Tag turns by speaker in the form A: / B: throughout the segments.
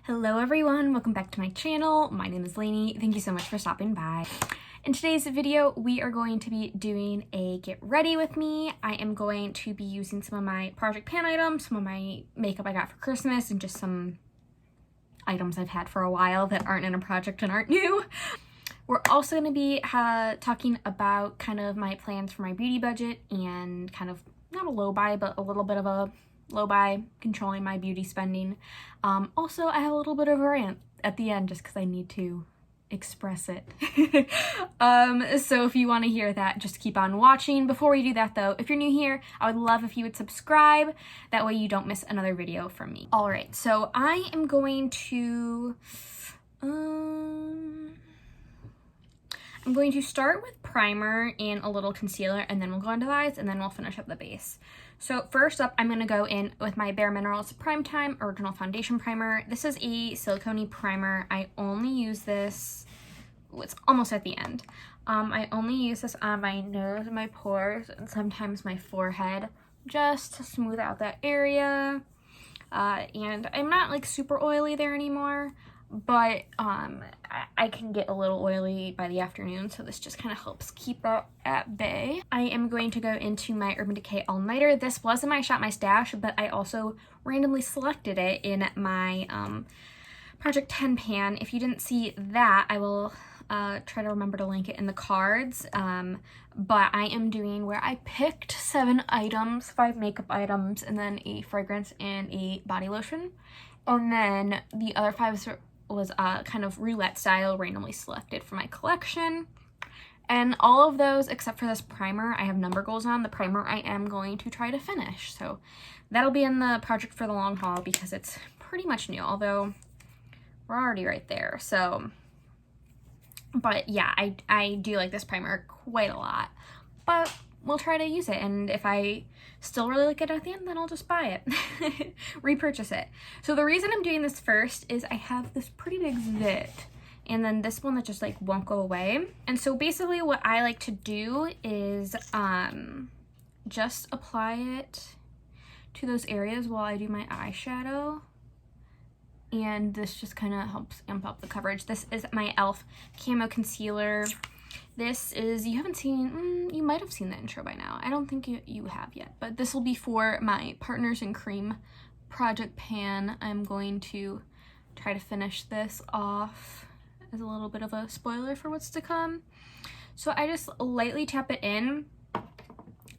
A: Hello everyone, welcome back to my channel. My name is Lainey. Thank you so much for stopping by. In today's video, we are going to be doing a get ready with me. I am going to be using some of my project pan items, some of my makeup I got for Christmas, and just some items I've had for a while that aren't in a project and aren't new. We're also going to be talking about kind of my plans for my beauty budget and kind of not a low buy, but a little bit of a low buy, controlling my beauty spending. Also, I have a little bit of a rant at the end just because I need to express it. So if you want to hear that, just keep on watching. Before we do that though, if you're new here, I would love if you would subscribe. That way you don't miss another video from me. All right, so I am going to start with primer and a little concealer, and then we'll go into the eyes, and then we'll finish up the base. So first up, I'm going to go in with my Bare Minerals Primetime Original Foundation Primer. This is a silicone primer. I only use this, it's almost at the end. I only use this on my nose and my pores and sometimes my forehead just to smooth out that area. And I'm not like super oily there anymore, but I can get a little oily by the afternoon, so this just kind of helps keep that at bay. I am going to go into my Urban Decay All Nighter. This was in my Shop My Stash, but I also randomly selected it in my Project 10 pan. If you didn't see that, I will try to remember to link it in the cards. But I am doing where I picked 7 items, 5 makeup items, and then a fragrance and a body lotion. And then the other 5 was kind of roulette style, randomly selected for my collection. And all of those, except for this primer, I have number goals on. The primer I am going to try to finish. So that'll be in the project for the long haul because it's pretty much new, although we're already right there. So, but yeah, I do like this primer quite a lot. But we'll try to use it, and if I still really like it at the end, then I'll just buy it, repurchase it. So the reason I'm doing this first is I have this pretty big zit, and then this one that just like won't go away. And so basically what I like to do is just apply it to those areas while I do my eyeshadow. And this just kind of helps amp up the coverage. This is my e.l.f. Camo Concealer. This is, you haven't seen, you might have seen the intro by now. I don't think you have yet, but this will be for my Partners in Cream project pan. I'm going to try to finish this off as a little bit of a spoiler for what's to come. So I just lightly tap it in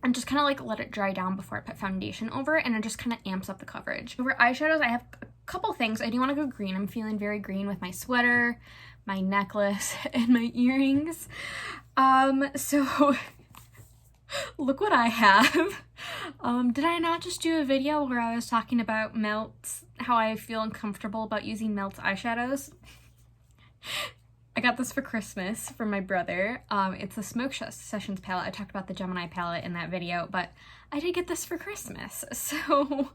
A: and just kind of like let it dry down before I put foundation over it, and it just kind of amps up the coverage. For eyeshadows, I have a couple things. I do want to go green. I'm feeling very green with my sweater, my necklace, and my earrings. So look what I have. Did I not just do a video where I was talking about melts, how I feel uncomfortable about using melts eyeshadows? I got this for Christmas from my brother. It's the Smoke Sessions palette. I talked about the Gemini palette in that video, but I did get this for Christmas. So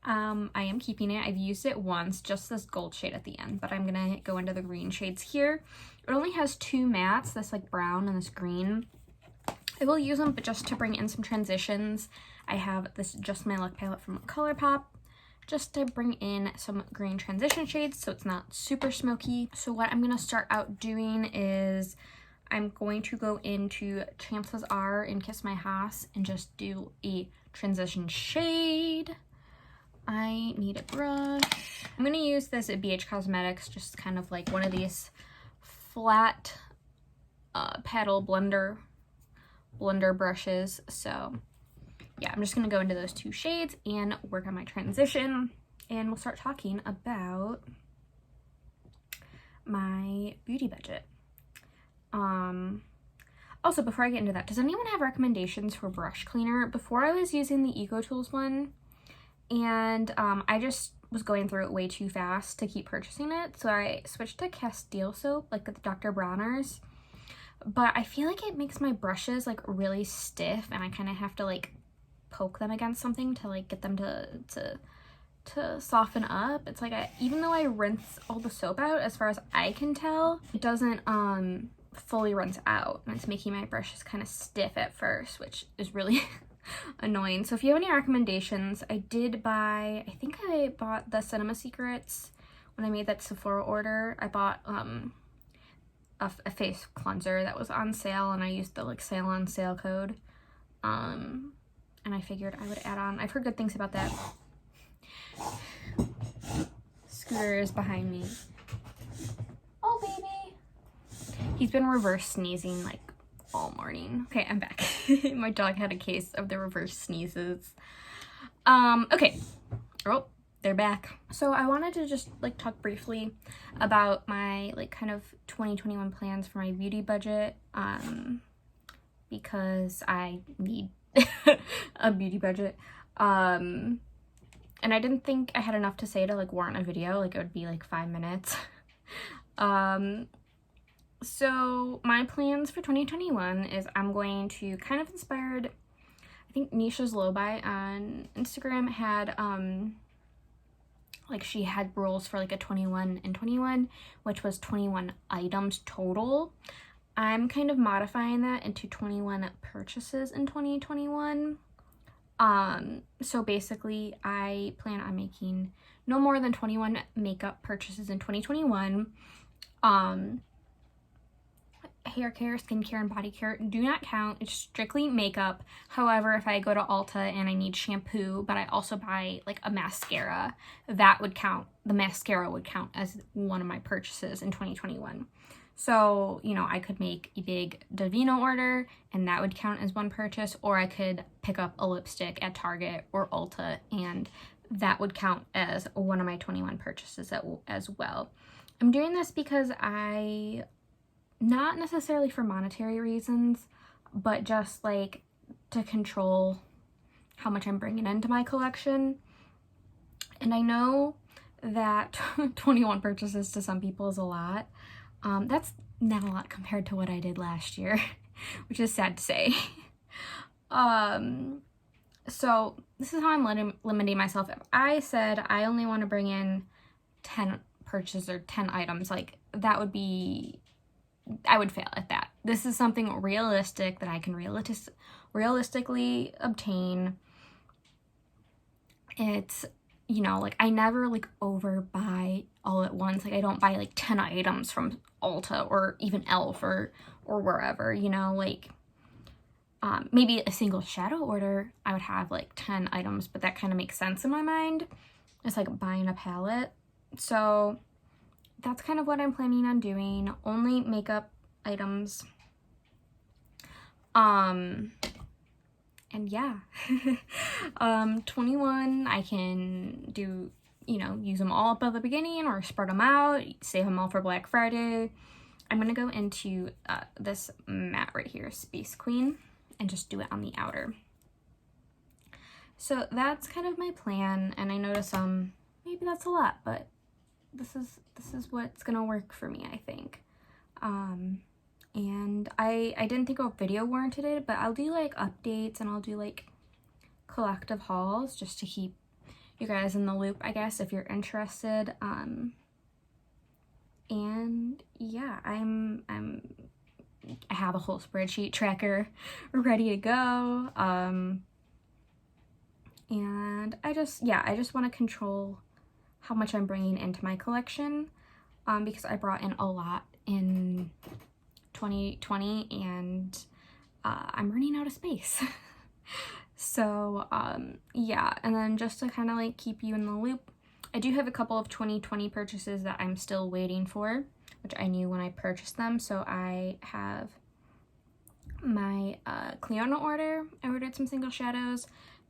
A: I am keeping it. I've used it once, just this gold shade at the end, but I'm gonna go into the green shades here. It only has 2 mattes, this like brown and this green. I will use them, but just to bring in some transitions. I have this Just My Luck palette from ColourPop, just to bring in some green transition shades so it's not super smoky. So what I'm gonna start out doing is I'm going to go into Chances Are and Kiss My Ass and just do a transition shade. I need a brush. I'm gonna use this at BH Cosmetics, just kind of like one of these flat paddle blender brushes. So yeah, I'm just gonna go into those 2 shades and work on my transition, and we'll start talking about my beauty budget. Also, before I get into that, does anyone have recommendations for brush cleaner? Before I was using the Eco Tools one, and I just was going through it way too fast to keep purchasing it, so I switched to Castile soap, like the Dr. Bronner's. But I feel like it makes my brushes like really stiff, and I kind of have to like poke them against something to like get them to soften up. It's like even though I rinse all the soap out, as far as I can tell, it doesn't fully rinse out, and it's making my brushes kind of stiff at first, which is really annoying. So if you have any recommendations, I did buy, I think I bought the Cinema Secrets when I made that Sephora order, I bought a face cleanser that was on sale, and I used the like sale on sale code. And I figured I would add on. I've heard good things about that. Scooter is behind me. Oh, baby. He's been reverse sneezing like all morning. Okay, I'm back. My dog had a case of the reverse sneezes. Okay. Oh, they're back. So I wanted to just like talk briefly about my like kind of 2021 plans for my beauty budget, because I need a beauty budget. And I didn't think I had enough to say to like warrant a video. Like it would be like 5 minutes. So my plans for 2021 is I'm going to kind of inspired, I think Nisha's Low-Buy on Instagram had, like she had rules for like a 21 and 21, which was 21 items total. I'm kind of modifying that into 21 purchases in 2021. So basically I plan on making no more than 21 makeup purchases in 2021. Hair care, skincare, and body care do not count. It's strictly makeup. However, if I go to Ulta and I need shampoo, but I also buy like a mascara, that would count. The mascara would count as one of my purchases in 2021. So, you know, I could make a big Davina order and that would count as one purchase, or I could pick up a lipstick at Target or Ulta and that would count as one of my 21 purchases as well. I'm doing this because not necessarily for monetary reasons, but just like to control how much I'm bringing into my collection. And I know that 21 purchases to some people is a lot. That's not a lot compared to what I did last year, which is sad to say. So this is how I'm limiting myself. If I said I only want to bring in 10 purchases or 10 items, like that would be, I would fail at that. This is something realistic that I can realistically obtain. It's, you know, like I never like overbuy all at once. Like I don't buy like 10 items from Ulta or even Elf or wherever, you know, like maybe a single shadow order I would have like 10 items, but that kind of makes sense in my mind. It's like buying a palette. So that's kind of what I'm planning on doing. Only makeup items. And yeah. 21, I can do, you know, use them all up at the beginning or spread them out, save them all for Black Friday. I'm gonna go into this matte right here, Space Queen, and just do it on the outer. So that's kind of my plan, and I notice maybe that's a lot, but this is what's gonna work for me, I think. And I didn't think a video warranted it, but I'll do like updates and I'll do like collective hauls just to keep you guys in the loop, I guess, if you're interested. And yeah, I have a whole spreadsheet tracker ready to go. And I just want to control how much I'm bringing into my collection, because I brought in a lot in 2020 and I'm running out of space. So yeah, and then just to kind of like keep you in the loop, I do have a couple of 2020 purchases that I'm still waiting for, which I knew when I purchased them. So I have my Cleona order. I ordered some single shadows.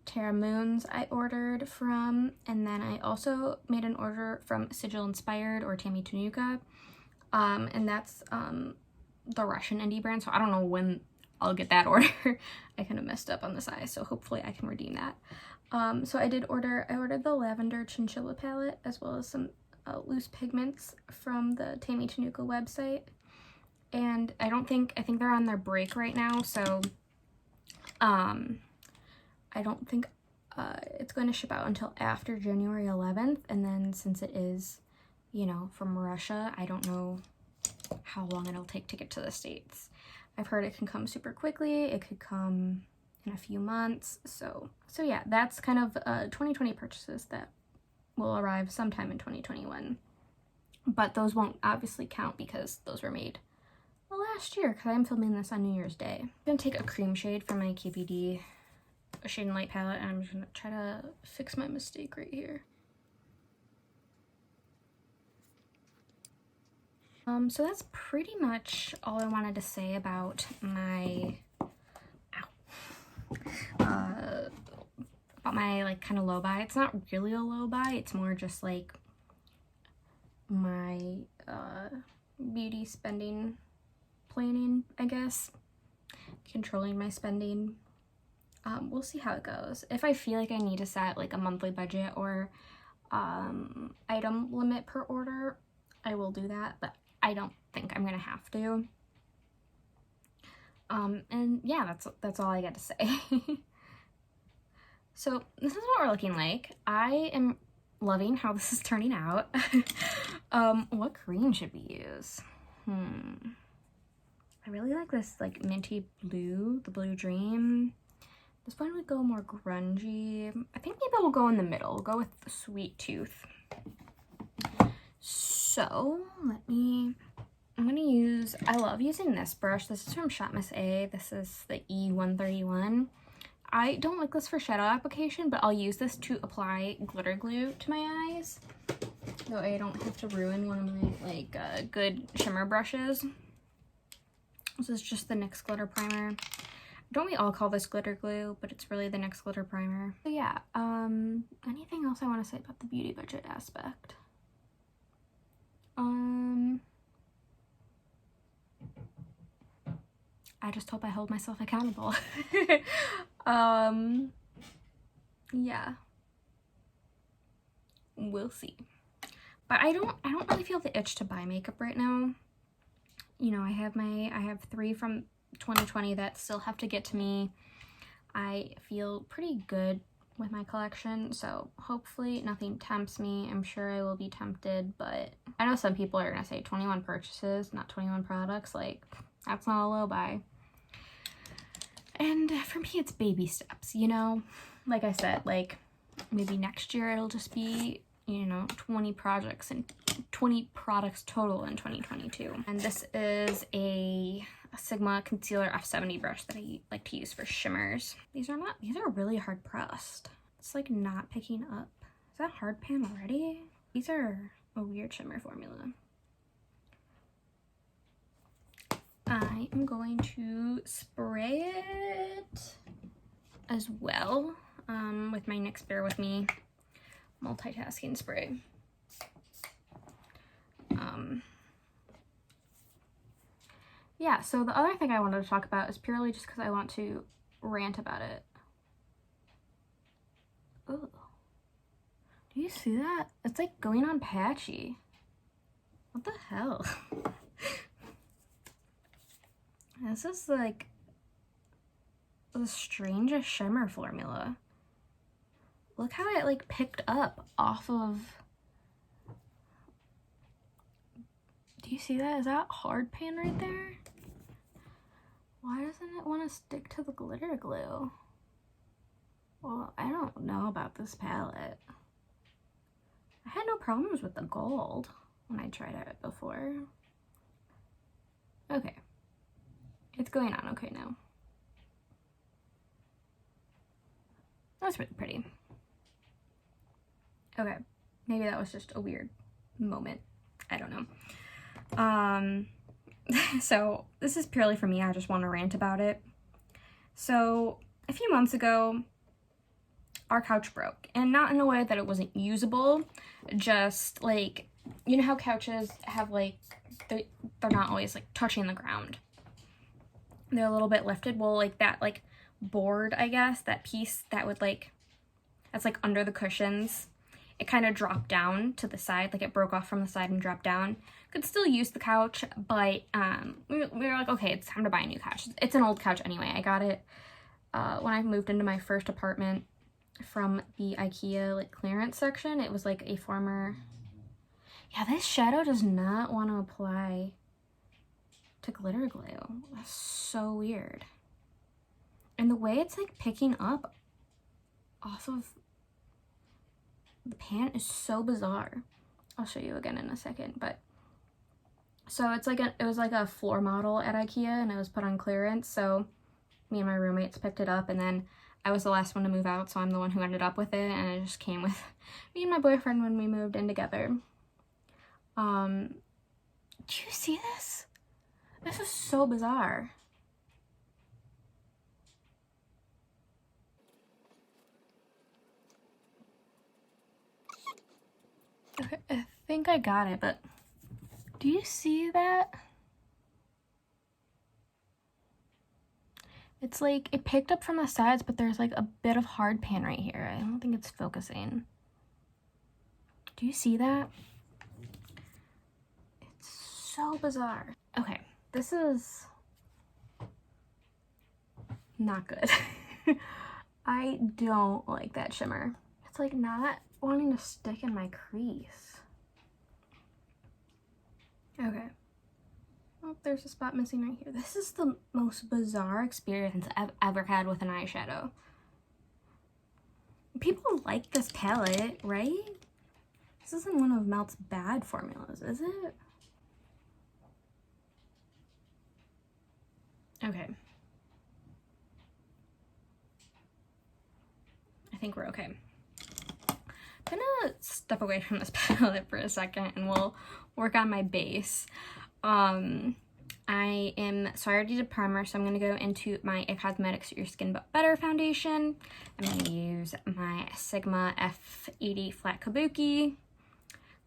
A: Terra Moons I ordered from, and then I also made an order from Sigil Inspired or Tammy Tanuka, and that's the Russian indie brand, so I don't know when I'll get that order. I kind of messed up on the size, so hopefully I can redeem that. So I ordered the Lavender Chinchilla palette as well as some loose pigments from the Tammy Tanuka website, and I think they're on their break right now, so I don't think it's going to ship out until after January 11th, and then since it is, you know, from Russia, I don't know how long it'll take to get to the States. I've heard it can come super quickly, it could come in a few months, so yeah, that's kind of 2020 purchases that will arrive sometime in 2021. but those won't obviously count because those were made last year, because I'm filming this on New Year's Day. I'm gonna take a cream shade from my KPD Shade and Light palette, and I'm just gonna try to fix my mistake right here. So that's pretty much all I wanted to say about my like kind of low buy. It's not really a low buy, it's more just like my beauty spending planning, I guess, controlling my spending. We'll see how it goes. If I feel like I need to set like a monthly budget or item limit per order, I will do that, but I don't think I'm gonna have to. And yeah, that's all I got to say. So this is what we're looking like. I am loving how this is turning out. What green should we use? I really like this like minty blue, the Blue Dream. This one would go more grungy. I think maybe we'll go in the middle. We'll go with the Sweet Tooth. So I'm gonna use, I love using this brush. This is from Shop Miss A. This is the E131. I don't like this for shadow application, but I'll use this to apply glitter glue to my eyes. That way I don't have to ruin one of my like good shimmer brushes. This is just the NYX glitter primer. Don't we all call this glitter glue, but it's really the NYX glitter primer. So yeah, anything else I want to say about the beauty budget aspect? I just hope I hold myself accountable. Yeah, we'll see. But I don't really feel the itch to buy makeup right now. You know, I have 3 from 2020 that still have to get to me. I feel pretty good with my collection, so hopefully nothing tempts me. I'm sure I will be tempted, but I know some people are gonna say 21 purchases, not 21 products. Like, that's not a low buy. And for me, it's baby steps, you know? Like I said, like, maybe next year it'll just be, you know, 20 projects and 20 products total in 2022. And this is a Sigma Concealer F70 brush that I like to use for shimmers. These are really hard pressed. It's like not picking up. Is that hard pan already? These are a weird shimmer formula. I am going to spray it as well with my NYX Bear With Me multitasking spray. Yeah, so the other thing I wanted to talk about is purely just because I want to rant about it. Ooh. Do you see that? It's like going on patchy. What the hell? This is like the strangest shimmer formula. Look how it like picked up off of... Do you see that? Is that hard pan right there? Why doesn't it want to stick to the glitter glue? Well, I don't know about this palette. I had no problems with the gold when I tried it before. Okay. It's going on okay now. That's really pretty. Okay. Maybe that was just a weird moment. I don't know. So this is purely for me. I just want to rant about it. So a few months ago, our couch broke, and not in a way that it wasn't usable, just like, you know how couches have like, they're not always like touching the ground. They're a little bit lifted. Well, like that like board, I guess, that piece that would like, that's like under the cushions, it kind of dropped down to the side, like it broke off from the side and dropped down. Could still use the couch, but we were like, okay, it's time to buy a new couch. It's an old couch anyway. I got it when I moved into my first apartment from the IKEA like clearance section. It was like a former... Yeah, this shadow does not want to apply to glitter glue. That's so weird. And the way it's like picking up off of the pan is so bizarre. I'll show you again in a second, but so it was like a floor model at IKEA, and it was put on clearance, so me and my roommates picked it up, and then I was the last one to move out, so I'm the one who ended up with it, and it just came with me and my boyfriend when we moved in together. Do you see this? This is so bizarre. Okay, I think I got it, but do you see that? It's like, it picked up from the sides, but there's like a bit of hard pan right here. I don't think it's focusing. Do you see that? It's so bizarre. Okay, this is not good. I don't like that shimmer. It's like not wanting to stick in my crease. Okay. Oh, there's a spot missing right here. This is the most bizarre experience I've ever had with an eyeshadow. People like this palette, right? This isn't one of Melt's bad formulas, is it? Okay. I think we're okay. I'm gonna step away from this palette for a second and we'll work on my base. I already did primer, so I'm gonna go into my It Cosmetics Your Skin But Better foundation. I'm gonna use my Sigma F80 Flat Kabuki,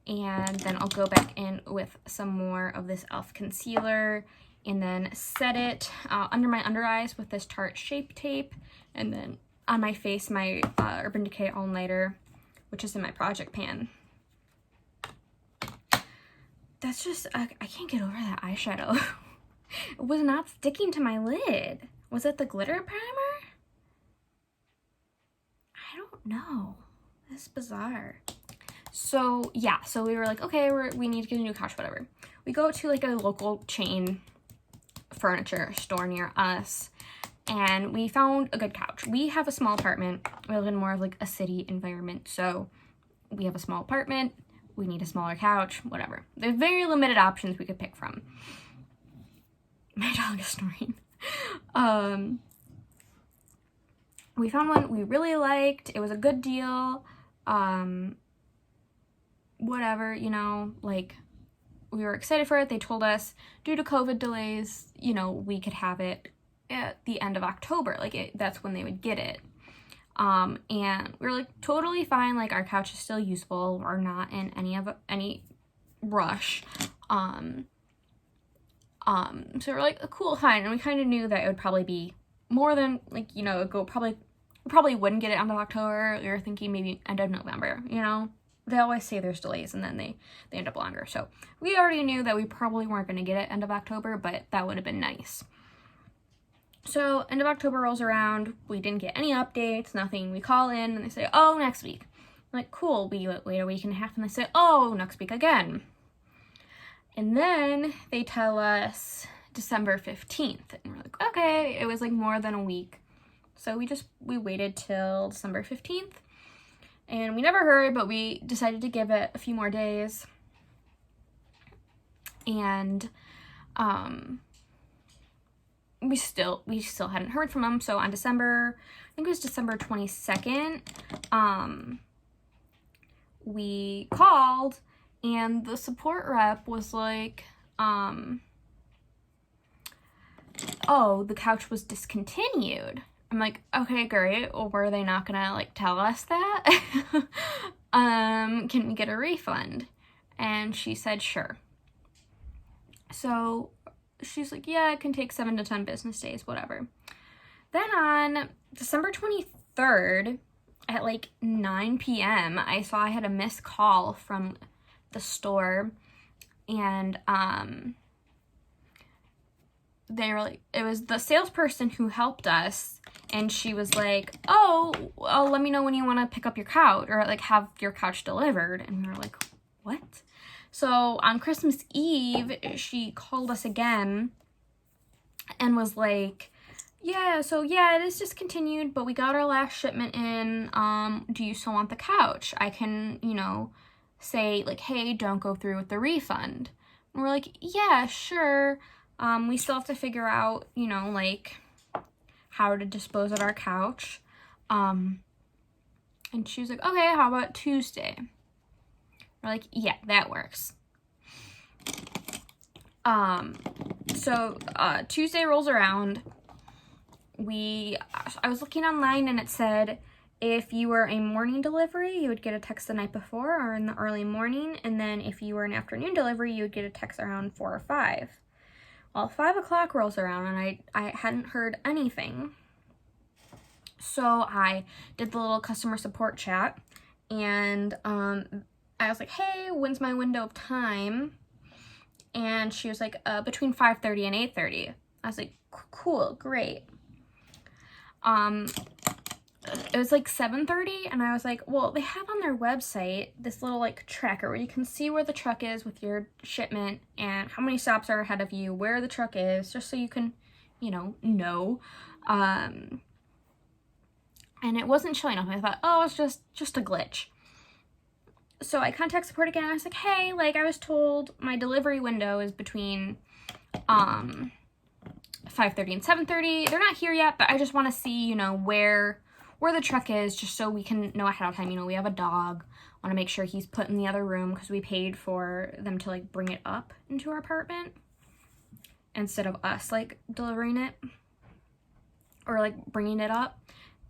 A: and then I'll go back in with some more of this e.l.f. concealer, and then set it under my under eyes with this Tarte Shape Tape, and then on my face, my Urban Decay All Nighter, which is in my project pan. That's just, I can't get over that eyeshadow. It was not sticking to my lid. Was it the glitter primer? I don't know. This is bizarre. So yeah, so we were like, okay, we need to get a new couch, whatever. We go to like a local chain furniture store near us, and we found a good couch. We have a small apartment. We live in more of like a city environment, so we have a small apartment. We need a smaller couch, whatever. There's very limited options we could pick from. My dog is snoring. We found one we really liked. It was a good deal. Whatever, you know, like, we were excited for it. They told us due to COVID delays, you know, we could have it at the end of October. Like, that's when they would get it. And we were like totally fine, like our couch is still useful, we're not in any rush. So we're like, cool, fine. And we kind of knew that it would probably be more than, like, you know, probably wouldn't get it end of October. We were thinking maybe end of November, you know. They always say there's delays and then they end up longer. So we already knew that we probably weren't going to get it end of October, but that would have been nice. So end of October rolls around, we didn't get any updates, nothing. We call in and they say, oh, next week. I'm like, cool. We wait a week and a half and they say, oh, next week again. And then they tell us December 15th. And we're like, okay, it was like more than a week. So we waited till December 15th. And we never heard, but we decided to give it a few more days. And we still hadn't heard from them. So on December, I think it was December 22nd, we called and the support rep was like, oh, the couch was discontinued. I'm like, okay, great. Well, were they not gonna like tell us that? Can we get a refund? And she said, sure. So she's like, yeah, it can take 7 to 10 business days, whatever. Then on December 23rd at like 9 p.m., I saw I had a missed call from the store, and they were like, it was the salesperson who helped us, and she was like, oh, let me know when you want to pick up your couch or like have your couch delivered. And we were like, what? So on Christmas Eve, she called us again and was like, yeah, so yeah, it is discontinued, but we got our last shipment in. Do you still want the couch? I can, you know, say like, hey, don't go through with the refund. And we're like, yeah, sure. We still have to figure out, you know, like how to dispose of our couch. And she was like, okay, how about Tuesday? We're like, yeah, that works. So Tuesday rolls around. I was looking online and it said if you were a morning delivery, you would get a text the night before or in the early morning. And then if you were an afternoon delivery, you would get a text around 4 or 5. Well, 5 o'clock rolls around and I hadn't heard anything. So I did the little customer support chat and I was like, hey, when's my window of time? And she was like, between 5:30 and 8:30. I was like, cool, great. It was like 7:30 and I was like, well, they have on their website this little like tracker where you can see where the truck is with your shipment and how many stops are ahead of you, where the truck is, just so you can, you know. And it wasn't showing up. I thought, oh, it's just a glitch. So I contact support again. I was like, hey, like I was told my delivery window is between 5:30 and 7:30. They're not here yet, but I just want to see, you know, where the truck is, just so we can know ahead of time. You know, we have a dog. Want to make sure he's put in the other room because we paid for them to like bring it up into our apartment instead of us like delivering it or like bringing it up.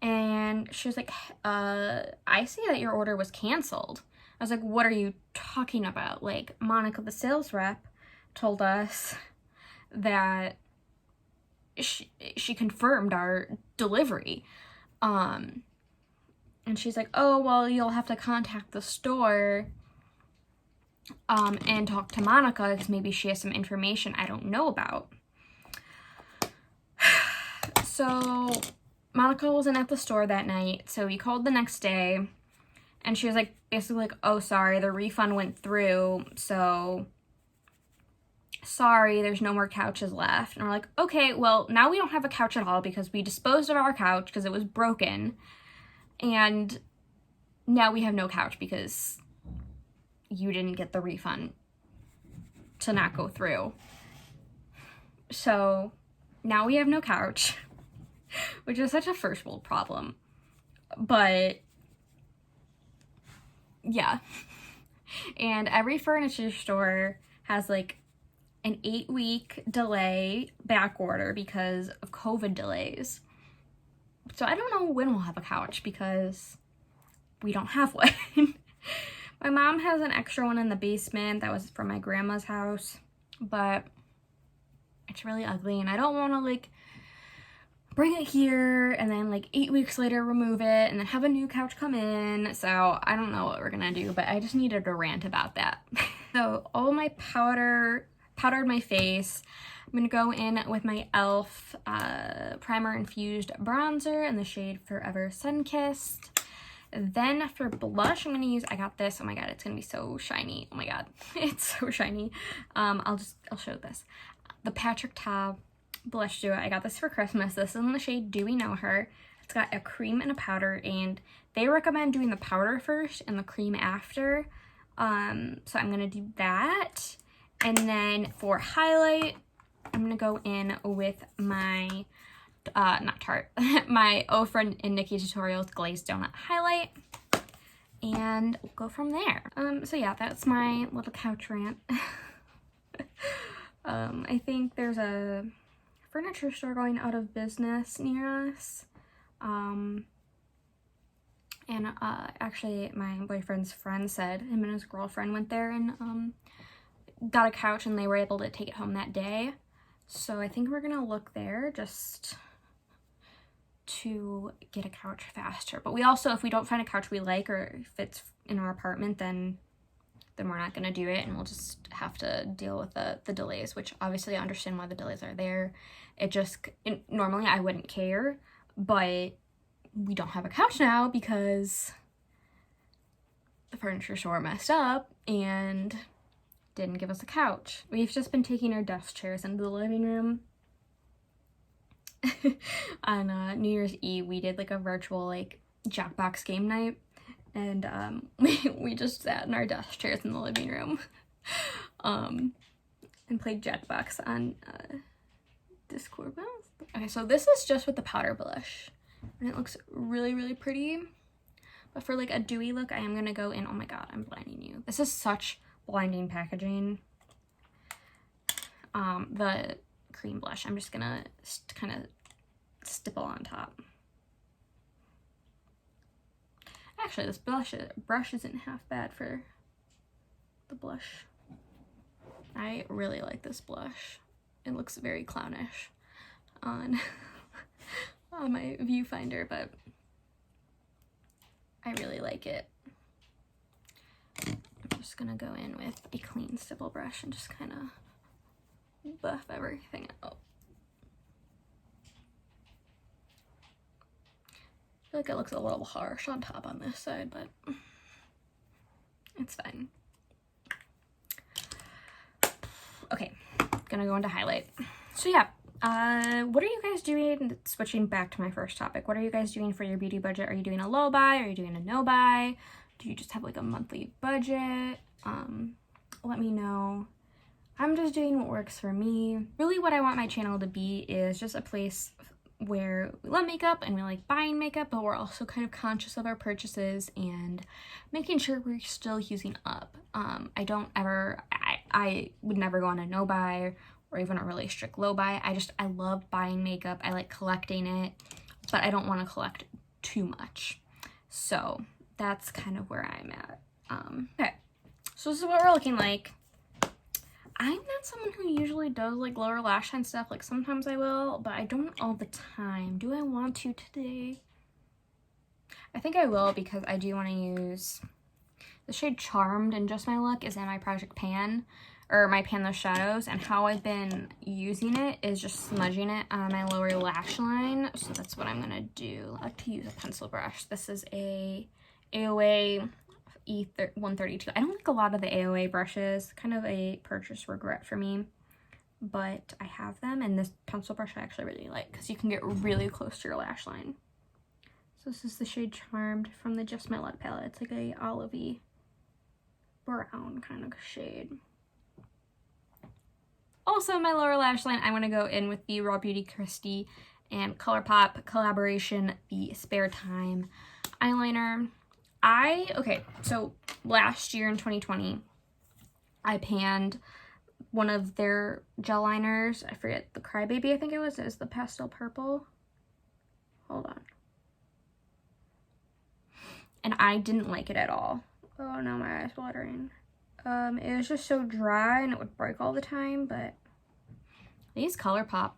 A: And she was like, I see that your order was canceled. I was like, what are you talking about? Like, Monica, the sales rep, told us that she confirmed our delivery. And she's like, oh, well, you'll have to contact the store and talk to Monica because maybe she has some information I don't know about. So Monica wasn't at the store that night, so we called the next day. And she was like, basically like, oh, sorry, the refund went through, so sorry, there's no more couches left. And we're like, okay, well, now we don't have a couch at all because we disposed of our couch because it was broken. And now we have no couch because you didn't get the refund to not go through. So now we have no couch, which is such a first world problem. But yeah. And every furniture store has like an 8-week delay back order because of COVID delays. So I don't know when we'll have a couch because we don't have one. My mom has an extra one in the basement that was from my grandma's house, but it's really ugly and I don't want to like bring it here and then like 8 weeks later remove it and then have a new couch come in. So I don't know what we're gonna do, but I just needed to rant about that. So all my powdered my face. I'm gonna go in with my e.l.f. Primer Infused Bronzer in the shade Forever Sunkissed. Then for blush, I'm gonna use, I got this, oh my god, it's gonna be so shiny, oh my god, it's so shiny. I'll show this. The Patrick Ta blush duo, I got this for Christmas. This is in the shade Do We Know Her. It's got a cream and a powder, and they recommend doing the powder first and the cream after. So I'm gonna do that. And then for highlight, I'm gonna go in with my, not Tarte, my Ofra and Nikki Tutorials Glazed Donut Highlight. And we'll go from there. So yeah, that's my little couch rant. I think there's a furniture store going out of business near us. Actually my boyfriend's friend said him and his girlfriend went there and got a couch and they were able to take it home that day. So I think we're gonna look there just to get a couch faster. But we also, if we don't find a couch we like or if it's in our apartment, then we're not gonna do it and we'll just have to deal with the delays, which obviously I understand why the delays are there. Normally I wouldn't care, but we don't have a couch now because the furniture store messed up and didn't give us a couch. We've just been taking our desk chairs into the living room. On New Year's Eve, we did like a virtual like Jackbox game night, and we just sat in our desk chairs in the living room and played Jackbox on Discord. Okay, so this is just with the powder blush, and it looks really, really pretty. But for like a dewy look, I am gonna go in, oh my god, I'm blinding you. This is such blinding packaging. The cream blush, I'm just gonna kind of stipple on top. Actually, this brush isn't half bad for the blush. I really like this blush. It looks very clownish on, on my viewfinder, but I really like it. I'm just gonna go in with a clean stipple brush and just kind of buff everything out. I feel like it looks a little harsh on top on this side, but it's fine. Okay, gonna go into highlight. So yeah, what are you guys doing? Switching back to my first topic, what are you guys doing for your beauty budget? Are you doing a low buy? Are you doing a no buy? Do you just have like a monthly budget? Let me know. I'm just doing what works for me. Really what I want my channel to be is just a place where we love makeup and we like buying makeup, but we're also kind of conscious of our purchases and making sure we're still using up. I would never go on a no buy or even a really strict low buy. I love buying makeup. I like collecting it, but I don't want to collect too much. So that's kind of where I'm at. Okay, so this is what we're looking like. I'm not someone who usually does like lower lash line stuff. Like sometimes I will, but I don't all the time. Do I want to today? I think I will because I do want to use the shade Charmed in Just My Look is in my Project Pan, or my Pan Those Shadows, and how I've been using it is just smudging it on my lower lash line. So that's what I'm gonna do. I like to use a pencil brush. This is a AOA E132. I don't like a lot of the AOA brushes, kind of a purchase regret for me, but I have them, and this pencil brush I actually really like because you can get really close to your lash line. So this is the shade Charmed from the Just My Look palette. It's like a olivey brown kind of shade. Also my lower lash line, I want to go in with the Raw Beauty Christie and ColourPop collaboration, the Spare Time eyeliner. Okay, so last year in 2020, I panned one of their gel liners. I forget, the Crybaby, I think it was. It was the pastel purple. Hold on. And I didn't like it at all. Oh no, my eye's watering. It was just so dry and it would break all the time, but these ColourPop,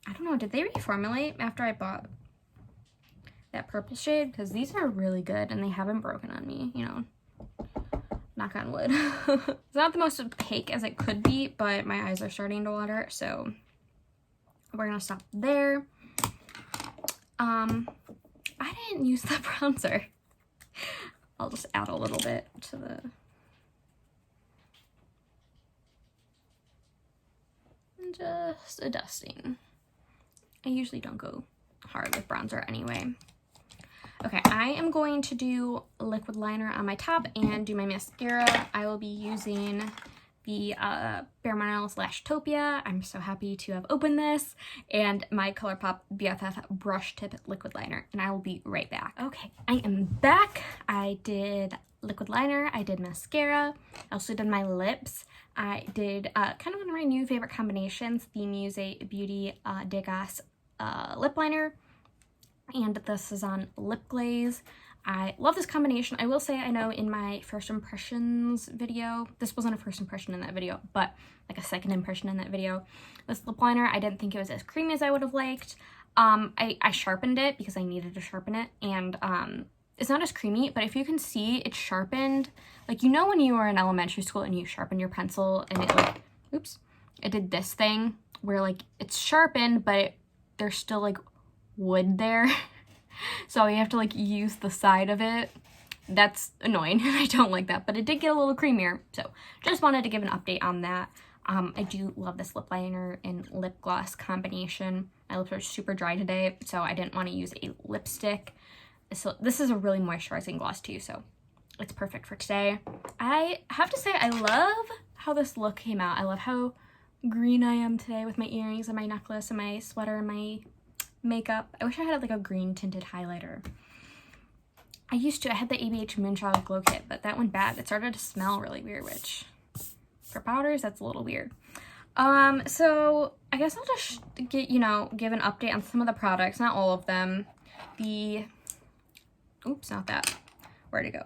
A: I don't know, did they reformulate after I bought that purple shade? Because these are really good and they haven't broken on me, you know, knock on wood. It's not the most opaque as it could be, but my eyes are starting to water, so we're gonna stop there. I didn't use the bronzer. I'll just add a little bit to the, just a dusting. I usually don't go hard with bronzer anyway. Okay, I am going to do liquid liner on my top and do my mascara. I will be using the Bare Minerals Lashtopia. I'm so happy to have opened this, and my ColourPop BFF brush tip liquid liner, and I will be right back. Okay, I am back. I did liquid liner, I did mascara, I also did my lips. I did kind of one of my new favorite combinations, the Muse Beauty Degas lip liner, and this is on lip glaze. I love this combination. I will say, I know in my first impressions video, this wasn't a first impression in that video, but like a second impression in that video, this lip liner, I didn't think it was as creamy as I would have liked. I sharpened it because I needed to sharpen it, and it's not as creamy, but if you can see, it's sharpened. Like, you know when you were in elementary school and you sharpen your pencil and it like, oops, it did this thing where like it's sharpened, but there's still like wood there. So you have to like use the side of it. That's annoying. I don't like that, but it did get a little creamier. So just wanted to give an update on that. I do love this lip liner and lip gloss combination. My lips are super dry today, so I didn't want to use a lipstick. So this is a really moisturizing gloss too, so it's perfect for today. I have to say, I love how this look came out. I love how green I am today with my earrings and my necklace and my sweater and my makeup. I wish I had like a green tinted highlighter. I had the ABH Moonchild Glow Kit, but that went bad. It started to smell really weird, which for powders, that's a little weird. So I guess I'll just give an update on some of the products, not all of them. Oops, not that. Where'd it go?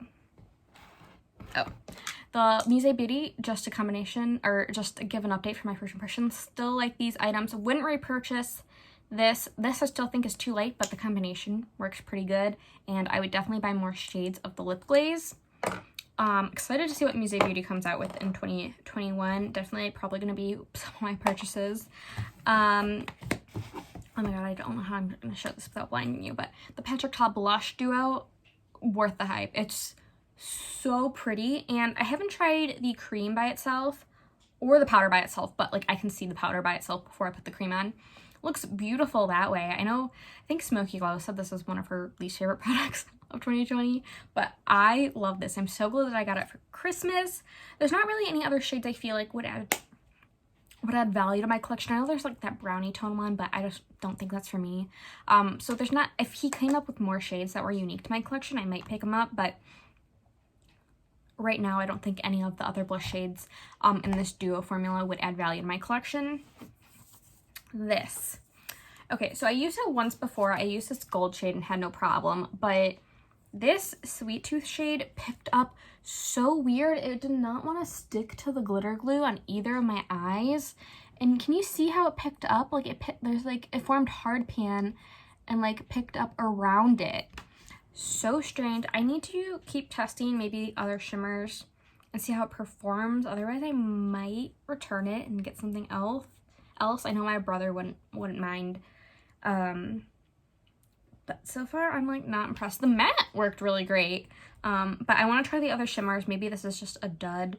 A: Oh, the Musée Beauty, just a combination, or just give an update for my first impression. Still like these items. Wouldn't repurchase this. This I still think is too light, but the combination works pretty good. And I would definitely buy more shades of the lip glaze. Excited to see what Musée Beauty comes out with in 2021. Definitely probably going to be some of my purchases. Oh my god, I don't know how I'm going to show this without blinding you, but the Patrick Ta Blush Duo, worth the hype. It's so pretty, and I haven't tried the cream by itself or the powder by itself, but like I can see the powder by itself before I put the cream on. Looks beautiful that way. I think Smokey Glow said this is one of her least favorite products of 2020, but I love this. I'm so glad that I got it for Christmas. There's not really any other shades I feel like would add value to my collection. I know there's like that brownie tone one, but I just don't think that's for me. So there's not, if he came up with more shades that were unique to my collection, I might pick them up, but right now I don't think any of the other blush shades in this duo formula would add value to my collection. This. Okay, so I used it once before. I used this gold shade and had no problem, but this Sweet Tooth shade picked up so weird. It did not want to stick to the glitter glue on either of my eyes. And can you see how it picked up? Like it formed hard pan and like picked up around it. So strange. I need to keep testing maybe other shimmers and see how it performs. Otherwise, I might return it and get something else. I know my brother wouldn't mind. But so far, I'm like not impressed. The matte worked really great. But I want to try the other shimmers. Maybe this is just a dud.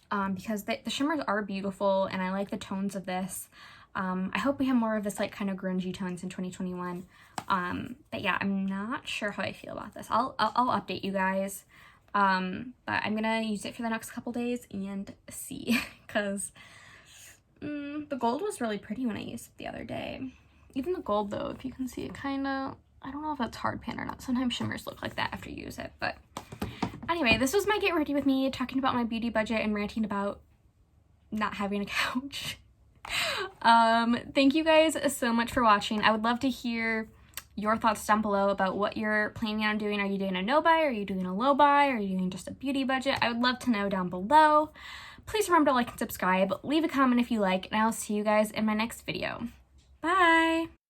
A: Because the shimmers are beautiful and I like the tones of this. I hope we have more of this like kind of grungy tones in 2021. But yeah, I'm not sure how I feel about this. I'll update you guys. But I'm gonna use it for the next couple days and see, because the gold was really pretty when I used it the other day. Even the gold though, if you can see it kind of, I don't know if that's hard pan or not. Sometimes shimmers look like that after you use it, but anyway, this was my get ready with me, talking about my beauty budget and ranting about not having a couch. Thank you guys so much for watching. I would love to hear your thoughts down below about what you're planning on doing. Are you doing a no buy? Are you doing a low buy? Are you doing just a beauty budget? I would love to know down below. Please remember to like and subscribe. Leave a comment if you like, and I'll see you guys in my next video. Bye!